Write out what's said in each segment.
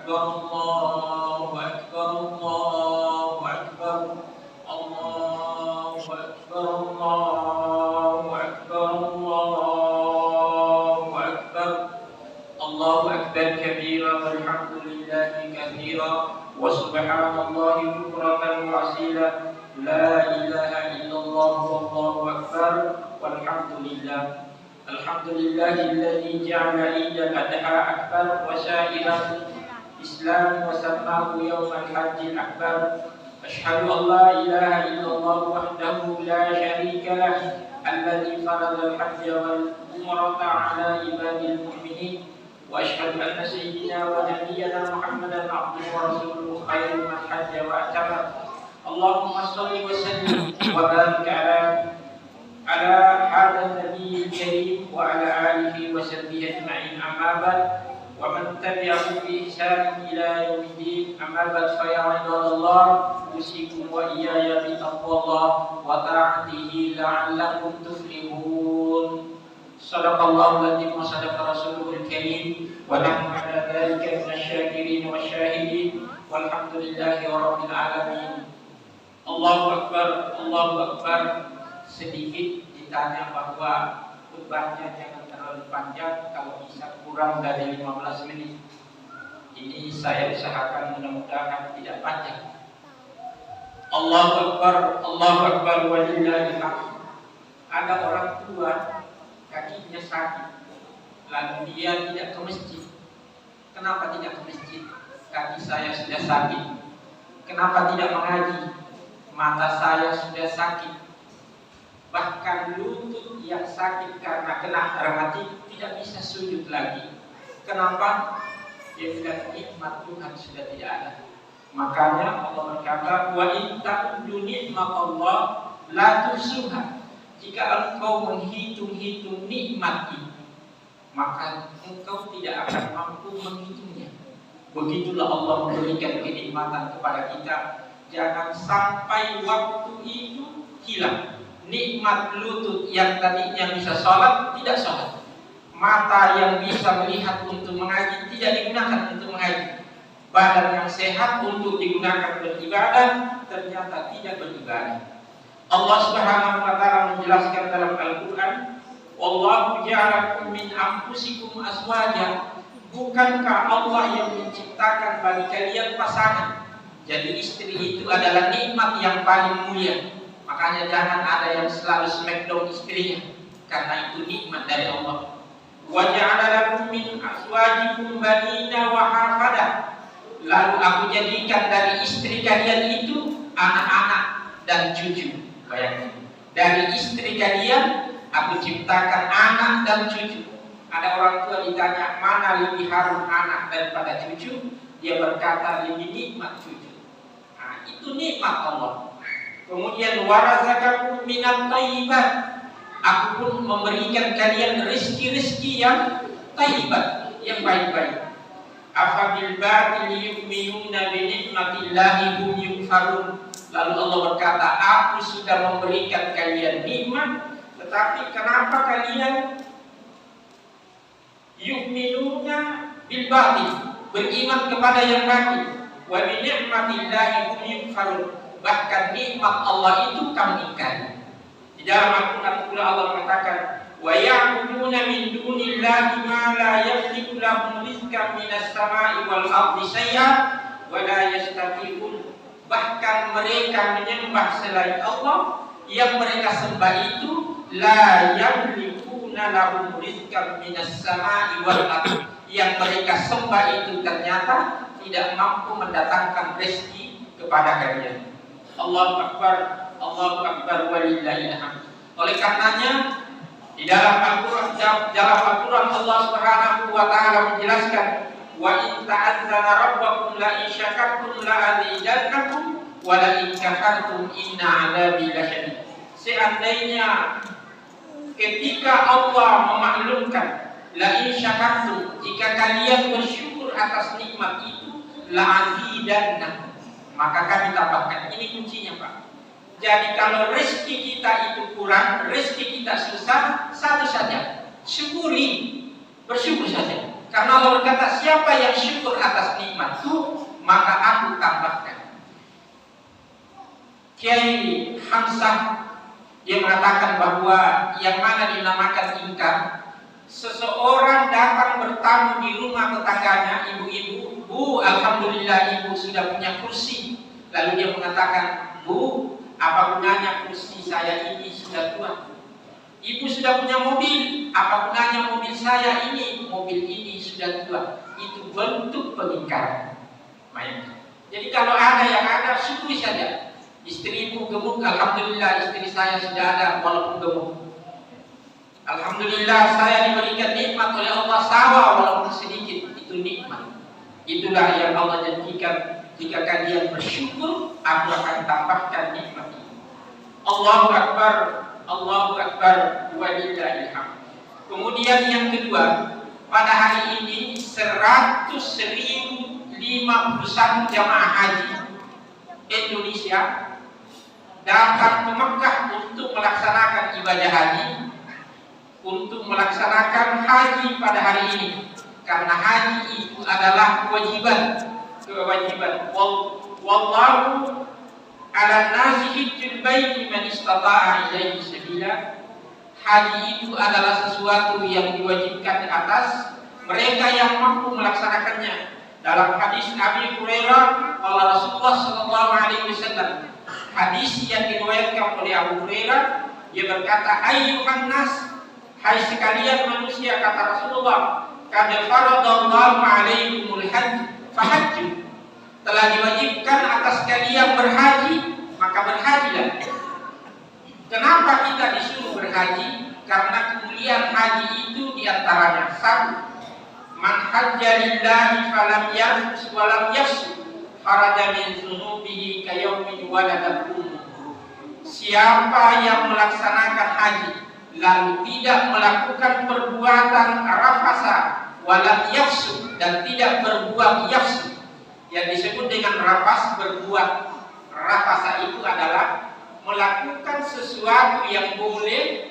أكبر الله أكبر الله أكبر الله أكبر الله أكبر الله أكبر الله أكبر كبيرا والحمد لله كثيرا وسبحان الله بكرة وأصيلا لا إله إلا الله والله أكبر والحمد لله الحمد لله الذي جعل عيد الأضحى أكبر وسائر الإسلام وسماه يوم الحج الأكبر أشهد أن لا إله إلا الله وحده لا شريك له الذي فرض الحج والعمرة على عباد المؤمنين وأشهد أن سيدنا ونبينا محمدا عبده ورسوله خير من حج واعتمر اللهم صل وسلم وبارك على هذا النبي الكريم وعلى آله وصحبه أجمعين أما بعد ومن تبعه بإحسان إلى يوم الدين أما بعد فيا عباد الله أوصيكم وإياي بتقوى الله وطاعته لعلكم تفلحون صدق الله العظيم وصدق رسوله الكريم ونحن على ذلك من الشاكرين والشاهدين والحمد لله رب العالمين الله أكبر الله أكبر. Sedikit ditanya bahwa khutbahnya jangan terlalu panjang, kalau bisa kurang dari 15 menit. Ini saya usahakan mudah-mudahan tidak panjang. Allahu Akbar walillahil hamd. Ada orang tua kakinya sakit, lalu dia tidak ke masjid. Kenapa tidak ke masjid? Kaki saya sudah sakit. Kenapa tidak mengaji? Mata saya sudah sakit. Bahkan lutut yang sakit karena kena rematik tidak bisa sujud lagi. Kenapa? Dia bilang nikmat Tuhan sudah tidak ada. Makanya Allah berkata, wa in ta'uddu ni'matallah la tuhsuha. Jika engkau menghitung-hitung nikmat itu, maka engkau tidak akan mampu menghitungnya. Begitulah Allah memberikan kenikmatan kepada kita. Jangan sampai waktu itu hilang. Nikmat lutut yang tadinya bisa sholat, tidak sholat. Mata yang bisa melihat untuk mengaji, tidak digunakan untuk mengaji. Badan yang sehat untuk digunakan beribadah, ternyata tidak beribadah. Allah Subhanahu wa ta'ala menjelaskan dalam Al-Quran, Wallahu ja'alakum min anfusikum azwaja. Bukankah Allah yang menciptakan bagi kalian pasangan? Jadi istri itu adalah nikmat yang paling mulia. Makanya jangan ada yang selalu smackdown istrinya, karena itu nikmat dari Allah. Wa ja'ala lakum min azwajikum banina wa hafadah. Lalu aku jadikan dari istri kalian itu anak-anak dan cucu. Bayangkan, dari istri kalian aku ciptakan anak dan cucu. Ada orang tua ditanya mana lebih harum anak daripada cucu, dia berkata lebih nikmat cucu. Nah, itu nikmat Allah. Kemudian warazakakum minat thayyibat. Aku pun memberikan kalian rezeki-rezeki yang thayyibat, yang baik-baik. Afabil batil yu'minuna bi ni'matillahi hum yukfarun. Lalu Allah berkata, aku sudah memberikan kalian nikmat, tetapi kenapa kalian yu'minuna bil batil, beriman kepada yang batil. Wa bi ni'matillahi hum yukfarun. Bahkan nikmat Allah itu kamu ingkari. Di dalam Al-Quran pula Allah mengatakan, wa ya'buduna min dunillahi ma la yamliku lahum rizqan minas sama'i wal ardi syai'an wa la yastati'un. Bahkan mereka menyembah selain Allah, yang mereka sembah itu la yamlikuna lahum rizqan minas sama'i wal ardi. Yang mereka sembah itu ternyata tidak mampu mendatangkan rezeki kepada kalian. Allahu Akbar walillahil hamd. Oleh karenanya di dalam Al-Quran Allah Subhanahu wa ta'ala menjelaskan, wa in ta'azzana rabbakum la in syakartum la azidannakum wa la in kafartum inna 'adzabi lasyadid. Seandainya ketika Allah memaklumkan la in syakartum, jika kalian bersyukur atas nikmat itu, la azidannakum, maka kami tambahkan. Ini kuncinya, Pak. Jadi kalau rezeki kita itu kurang, rezeki kita susah, satu saja, syukuri, bersyukur saja. Karena Allah berkata, siapa yang syukur atas nikmat Kiai Hamzah dia mengatakan bahwa yang mana dinamakan ingkar, seseorang datang bertamu di rumah tetangganya, ibu-ibu, "Bu, alhamdulillah ibu sudah punya kursi." Lalu dia mengatakan, "Bu, apa gunanya kursi saya ini sudah tua? Ibu sudah punya mobil, apa gunanya mobil saya ini? Mobil ini sudah tua." Itu bentuk pengingkaran. Jadi kalau ada yang ada, syukuri saja. Istrimu gemuk, alhamdulillah istri saya sudah ada walaupun gemuk. Alhamdulillah saya diberikan nikmat oleh Allah sawah walaupun sedikit, itu nikmat. Itulah yang Allah janjikan, jika kalian bersyukur, aku akan tambahkan nikmat itu. Allahu Akbar, Allahu Akbar, walillahil hamd. Kemudian yang kedua, pada hari ini 100.051 jamaah haji Indonesia datang ke Mekah untuk melaksanakan ibadah haji, untuk melaksanakan haji pada hari ini. Karena haji itu adalah kewajiban. Wallahu ala nasi hijjul baiti man istata'a ilaihi sabila. Haji itu adalah sesuatu yang diwajibkan atas mereka yang mampu melaksanakannya. Dalam hadis Abi Hurairah, qala Rasulullah sallallahu alaihi wasallam, hadis yang diriwayatkan oleh Abu Hurairah, dia berkata, "Ayyuhan nas, hai sekalian manusia," kata Rasulullah, "qad faradallahu alaikumul hajj fahajju." Telah diwajibkan atas kalian berhaji, maka berhajilah. Kenapa kita disuruh berhaji? Karena kemuliaan haji itu diantaranya satu, man hajja lillahi falam yarfus walam yafsuq kharaja min dzunubihi kayaumin waladat ummuh. Siapa yang melaksanakan haji lalu tidak melakukan perbuatan rafasa walam yafsuq, dan tidak berbuat yafsuq. Yang disebut dengan rafas, berbuat rafasa itu adalah melakukan sesuatu yang boleh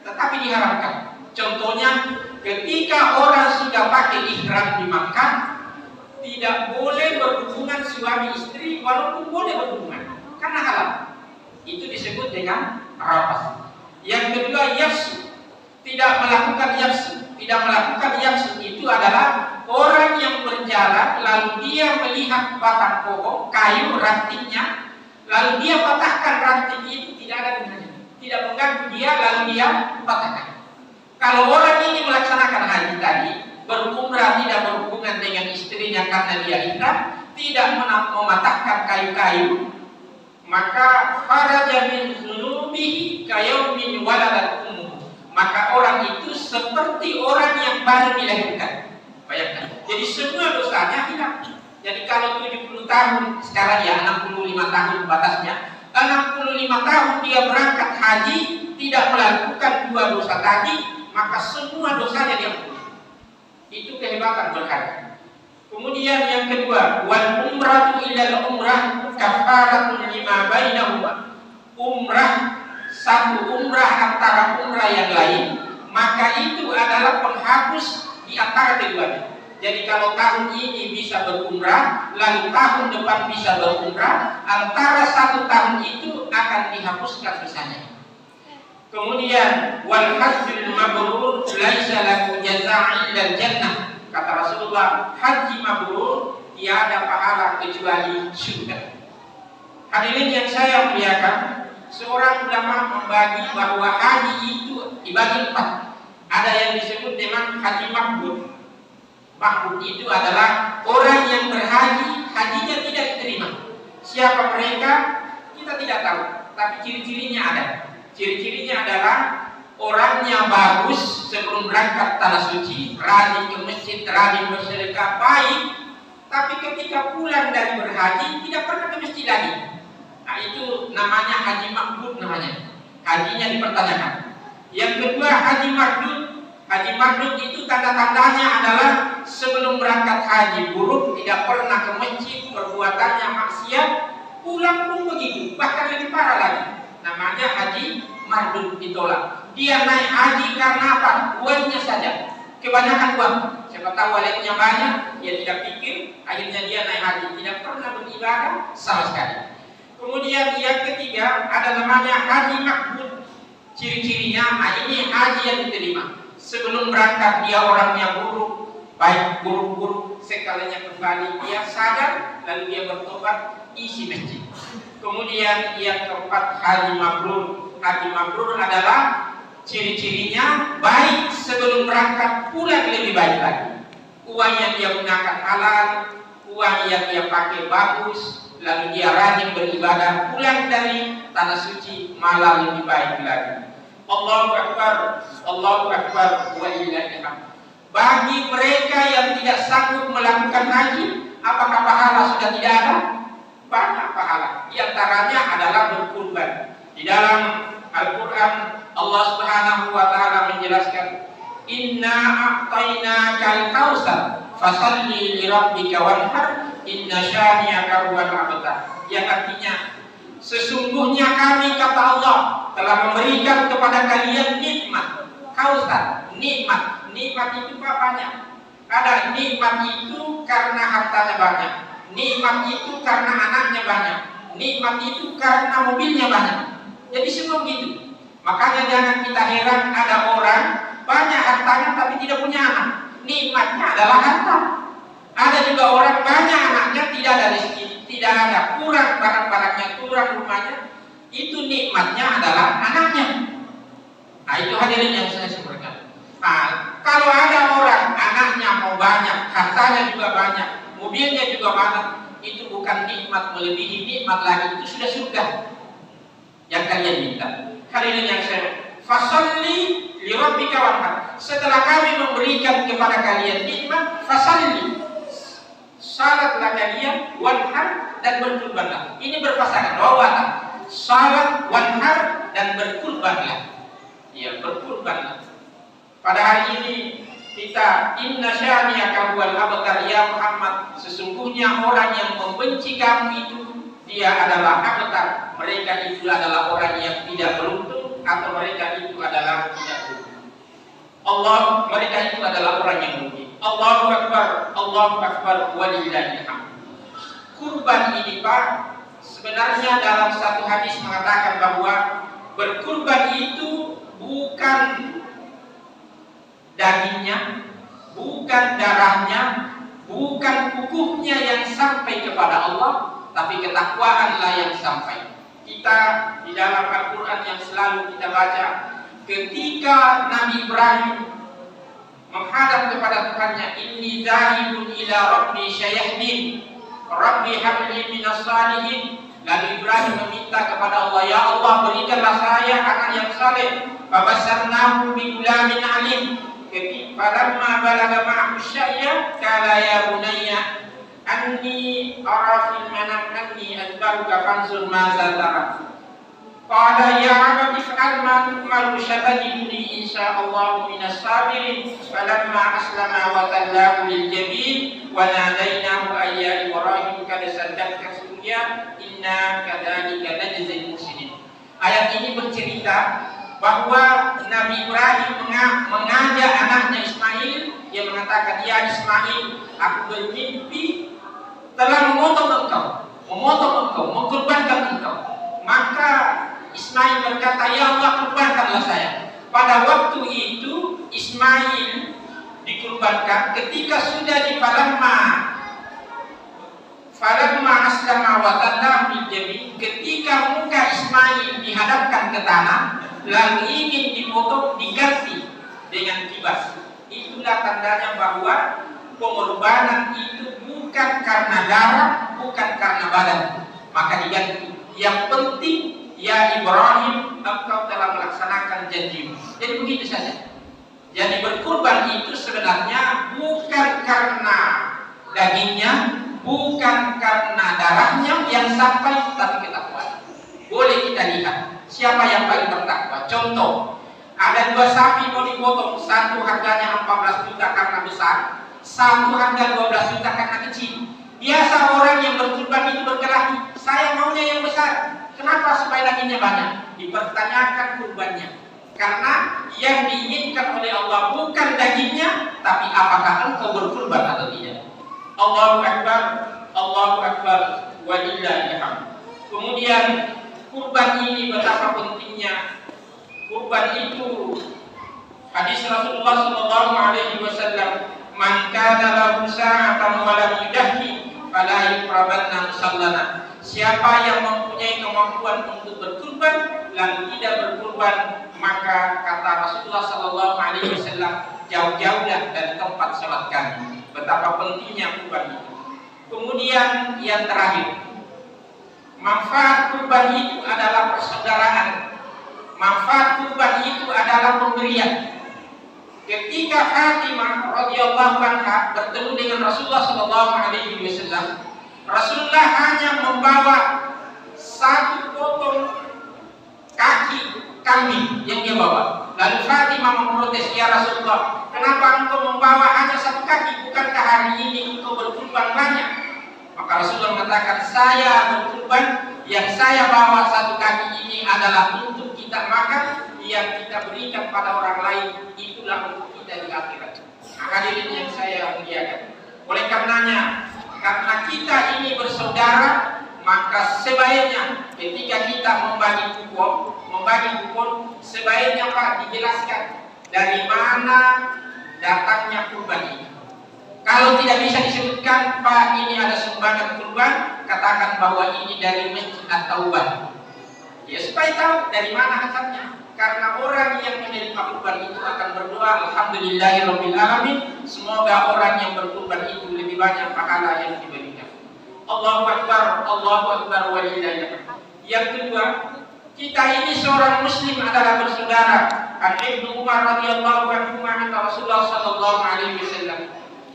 tetapi diharamkan. Contohnya, ketika orang sudah pakai ihram di Makkah, tidak boleh berhubungan suami istri walaupun boleh berhubungan karena halal. Itu disebut dengan rafas. Yang kedua, yafsu, tidak melakukan yafsu. Tidak melakukan yafsu itu adalah orang yang berjalan lalu dia melihat batang pohon, kayu, rantingnya, lalu dia patahkan ranting itu, tidak ada gunanya, tidak mengganggu dia, lalu dia patahkan. Kalau orang ini melaksanakan haji tadi, berumrah tidak berhubungan dengan istrinya karena dia ihram, tidak mematahkan kayu-kayu, maka kharaja min dzunubihi kayaumin waladat ummuh. Maka orang itu seperti orang yang baru dilahirkan. Bayangkan. Jadi semua dosanya hilang. Jadi kalau 70 tahun, sekarang ya 65 tahun batasnya, 65 tahun dia berangkat haji, tidak melakukan dua dosa tadi, maka semua dosanya diampuni. Itu kehebatan berhaji. Kemudian yang kedua, wal umratu ilal umrah kafaratun lima bainahuma. Umrah, satu umrah antara umrah yang lain, maka itu adalah penghapus di antara keduanya. Jadi kalau tahun ini bisa berumrah, lalu tahun depan bisa berumrah, antara satu tahun itu akan dihapuskan dosanya. Kemudian wal hajjul mabrur laisa lahu jazaa'un illa jannah. Kata Rasulullah, haji mabrur tiada pahala kecuali surga. Hadirin yang saya muliakan, seorang ulama membagi bahwa haji itu dibagi 4. Ada yang disebut dengan haji mabrur. Mabrur itu adalah orang yang berhaji, hajinya tidak diterima. Siapa mereka? Kita tidak tahu, tapi ciri-cirinya ada. Ciri-cirinya adalah orangnya bagus sebelum berangkat tanah suci, rajin ke masjid, rajin bersedekah, baik, tapi ketika pulang dari berhaji tidak pernah ke masjid lagi. Nah, itu namanya haji mabrur namanya. Hajinya dipertanyakan. Yang kedua, haji mabrur. Haji mabrur itu tanda-tandanya adalah sebelum berangkat haji buruk, tidak pernah ke masjid, perbuatannya maksiat, pulang pun begitu, bahkan lebih parah lagi. Namanya haji mabrur ditolak. Dia naik haji karena apa? Uangnya saja, kebanyakan uang. Siapa tahu walletnya banyak, dia tidak pikir, akhirnya dia naik haji, tidak pernah beribadah sama sekali. Kemudian yang ketiga ada namanya haji makbul. Ciri-cirinya, ini haji yang diterima. Sebelum berangkat dia orangnya buruk, baik buruk-buruk, sekalinya kembali dia sadar, lalu dia bertobat, isi masjid. Kemudian yang keempat haji mabrur. Haji mabrur adalah ciri-cirinya baik sebelum berangkat, pulang lebih baik lagi. Uang yang dia gunakan halal, uang yang dia pakai bagus, lalu dia rajin beribadah, pulang dari tanah suci malah lebih baik lagi. Allahu Akbar, Allahu Akbar, wa lillahil hamd. Bagi mereka yang tidak sanggup melakukan haji, apakah pahala sudah tidak ada? Banyak pahala. Di antaranya adalah berkurban. Di dalam Al-Quran Allah Subhanahu wa Ta'ala menjelaskan, Inna a'tainakal kautsar fasalli li rabbika wanhar inna syani'aka huwal abtar. Yang artinya, sesungguhnya kami, kata Allah, telah memberikan kepada kalian nikmat. Kautsar, nikmat. Nikmat itu banyak. Ada nikmat itu karena hartanya banyak, nikmat itu karena anaknya banyak, nikmat itu karena mobilnya banyak. Jadi semua gitu. Makanya jangan kita heran ada orang banyak hartanya tapi tidak punya anak. Nikmatnya adalah harta. Ada juga orang banyak anaknya, tidak ada rezeki, tidak ada, kurang barang-barangnya, kurang rumahnya. Itu nikmatnya adalah anaknya. Nah, itu hadirin yang saya sebutkan. Nah, kalau ada orang anaknya mau banyak, hartanya juga banyak, mobilnya juga banyak, itu bukan nikmat melebihi nikmat lagi, itu sudah surga yang kalian minta. Hadirin yang saya, fasalli li rabbika wanhar. Setelah kami memberikan kepada kalian nikmat, fasalli, salatlah kalian, wanhar, dan berkurbanlah. Ini berpasangan, dua kata, salat, wanhar, dan berkurbanlah. Ya, berkurbanlah. Pada hari ini kita inna syani'aka huwal abtar, ya Muhammad, sesungguhnya orang yang membenci kamu itu dia adalah abtar. Mereka itu adalah orang yang tidak beruntung, atau mereka itu adalah tidak beruntung. Mereka itu adalah orang yang rugi. Allahu Akbar, walillahil hamd. Kurban ini Pak, sebenarnya dalam satu hadis mengatakan bahwa berkurban itu bukan dagingnya, bukan darahnya, bukan kukuhnya yang sampai kepada Allah, tapi ketakwaanlah yang sampai. Kita di dalam Al-Quran yang selalu kita baca, ketika Nabi Ibrahim menghadap kepada Tuhannya, inni zahibun ila rabbi syayahdin, rabbi habli minas salihin. Lalu Ibrahim meminta kepada Allah, ya Allah, berikanlah saya anak yang saleh. Fabasarnahu bi gulamin alim. Falamma balaga ma'ahu sya'ya qala ya bunayya anni ara fil manam anni adbaruka fanzur madza tara. Qala ya abati fa'al ma tu'maru satajiduni insyaallahu minas sabirin. Falamma aslama wa tallahu lil jabin wa nadainahu ayya Ibrahim qad saddaqta ru'ya inna kadzalika najzil muhsinin. Ayat ini bercerita bahwa Nabi Ibrahim mengajak anaknya Ismail. Dia mengatakan, ya Ismail, aku bermimpi telah memotong engkau, mengkurbankan engkau. Maka Ismail berkata, ya Allah, kurbankanlah saya. Pada waktu itu Ismail dikurbankan ketika sudah di falamma aslama wa tallahu lil jabin, ketika muka Ismail dihadapkan ke tanah lalu ingin dipotong, diganti dengan kibas. Itulah tandanya bahwa pengorbanan itu bukan karena darah, bukan karena badan, maka diganti. Yang penting, ya Ibrahim, engkau telah melaksanakan janjimu. Jadi begitu saja. Jadi berkurban itu sebenarnya bukan karena dagingnya, bukan karena darahnya yang sampai, tapi ketakwaan. Boleh kita lihat siapa yang paling bertakwa. Contoh, ada dua sapi mau dipotong, satu harganya 14 juta karena besar, satu harga 12 juta karena kecil. Biasa orang yang berkurban itu berkelahi, saya maunya yang besar. Kenapa? Supaya dagingnya banyak. Dipertanyakan kurbannya, karena yang diinginkan oleh Allah bukan dagingnya, tapi apakah engkau berkurban atau tidak. Allahu Akbar, Allahu Akbar, walillahil hamd. Kemudian kurban ini betapa pentingnya. Kurban itu hadis Rasulullah sallallahu alaihi wasallam, "Man kana lahu sa'atan wa lam yudahhi fala yuqrabanna musallana." Siapa yang mempunyai kemampuan untuk berkurban lalu tidak berkurban, maka kata Rasulullah sallallahu alaihi wasallam, jauh-jauhlah dari tempat salat kami. Betapa pentingnya kurban itu. Kemudian yang terakhir, manfaat kurban itu adalah persaudaraan. Manfaat kurban itu adalah pemberian. Ketika Fatimah radhiyallahu anha bertemu dengan Rasulullah sallallahu alaihi wasallam, Rasulullah hanya membawa satu potong kaki kambing yang dia bawa. Lalu Fatimah memprotes, "Ya Rasulullah, kenapa engkau membawa hanya satu kaki? Bukankah hari ini engkau berkurban banyak?" Maka Rasulullah mengatakan, "Saya berkurban, yang saya bawa satu kaki ini adalah untuk kita makan, yang kita berikan pada orang lain itulah untuk kita di akhirat." Hadirin yang saya muliakan, oleh karenanya, karena kita ini bersaudara, maka sebaiknya ketika kita membagi kupon, sebaiknya Pak dijelaskan dari mana datangnya kurban ini. Kalau tidak bisa disebutkan, Pak ini ada sumbangan kurban, katakan bahwa ini dari Masjid At-Taubah. Ya, supaya tahu dari mana asalnya. Karena orang yang menerima kurban itu akan berdoa, alhamdulillahirabbil alamin, semoga orang yang berkurban itu lebih banyak pahala yang diberikan. Allahu akbar, Allahu akbar walillahil hamd. Yang kedua, kita ini seorang muslim adalah bersaudara. An Ibnu Umar radhiyallahu anhu kata Rasulullah sallallahu alaihi wasallam,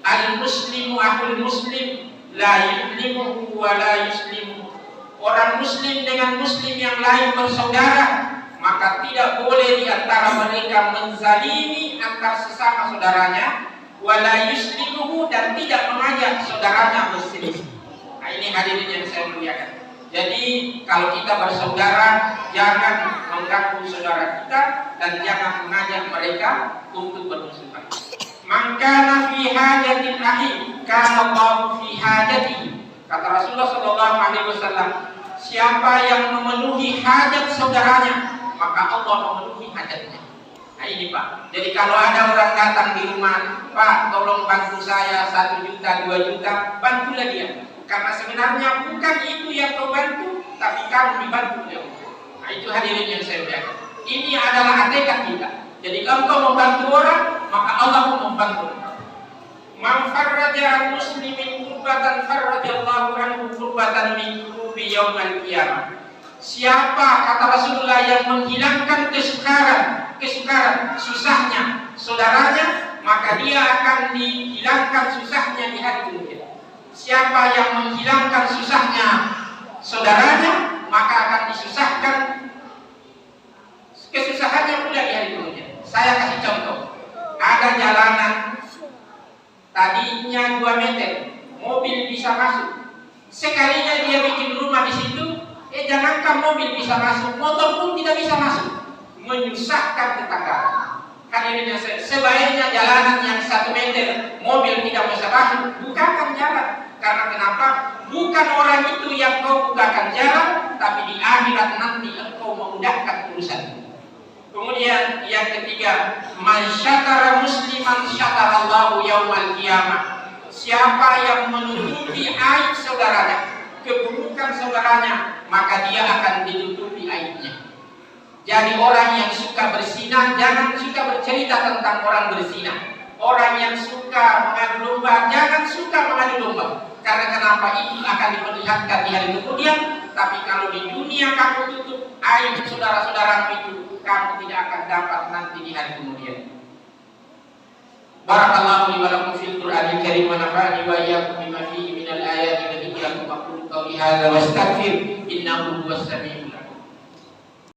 "Al-muslimu akhul muslim, la yuzlimuhu wa la yuslimuhu." Orang muslim dengan muslim yang lain bersaudara, maka tidak boleh di antara mereka menzalimi antar sesama saudaranya, wala yuslimuhu, dan tidak mengajak saudaranya berselisih. Nah, ini hadirin yang saya muliakan. Jadi kalau kita bersaudara, jangan mengganggu saudara kita dan jangan mengajak mereka untuk bermusuhan. Man kana fi hajatin akhi, kana Allahu fi hajatihi. Kata Rasulullah sallallahu alaihi wasallam, siapa yang memenuhi hajat saudaranya, maka Allah memenuhi hajatnya. Nah ini Pak. Jadi kalau ada orang datang di rumah, "Pak, tolong bantu saya 1 juta, 2 juta," bantulah dia. Karena sebenarnya bukan itu yang kau bantu, tapi kamu dibantu oleh Allah. Nah itu hadirin yang saya muliakan. Ini adalah hakikat kita. Jadi kalau kau membantu orang, maka Allah pun membantu. Man farraja muslimin kurbatan farrajallahu anhu kurbatan min kurubi yaumal qiyamah. Siapa, kata Rasulullah, yang menghilangkan kesukaran, susahnya saudaranya, maka dia akan dihilangkan susahnya di hari kemudian. Siapa yang menghilangkan susahnya saudaranya, maka akan disusahkan kesusahannya pula di hari kemudian. Saya kasih contoh. Ada jalanan tadinya 2 meter, mobil bisa masuk. Sekalinya dia bikin rumah di situ, jangankan mobil bisa masuk, motor pun tidak bisa masuk, menyusahkan tetangga. Hadirin yang sebaiknya jalanan yang 1 meter, mobil tidak bisa masuk, bukakan jalan. Karena kenapa? Bukan orang itu yang kau bukakan jalan, tapi di akhirat nanti engkau memudahkan urusan. Kemudian yang ketiga, man syatara musliman syatarallahu yaumal qiyamah. Siapa yang menutupi aib saudaranya, keburukan saudaranya, maka dia akan ditutupi aibnya. Jadi orang yang suka berzina, jangan suka bercerita tentang orang berzina. Orang yang suka mengadu domba, jangan suka mengadu domba. Karena kenapa? Itu akan diperlihatkan di hari kemudian. Tapi kalau di dunia kamu tutup aib saudara-saudaramu itu, kamu tidak akan dapat nanti di hari kemudian. Barakallahu li wa lakum fil Qur'anil Karim wa nafa'ani wa iyyakum bima fihi minal ayati wa dzikril hakim. Aqulu qawli hadza wa astaghfir innahu huwas samiul alim.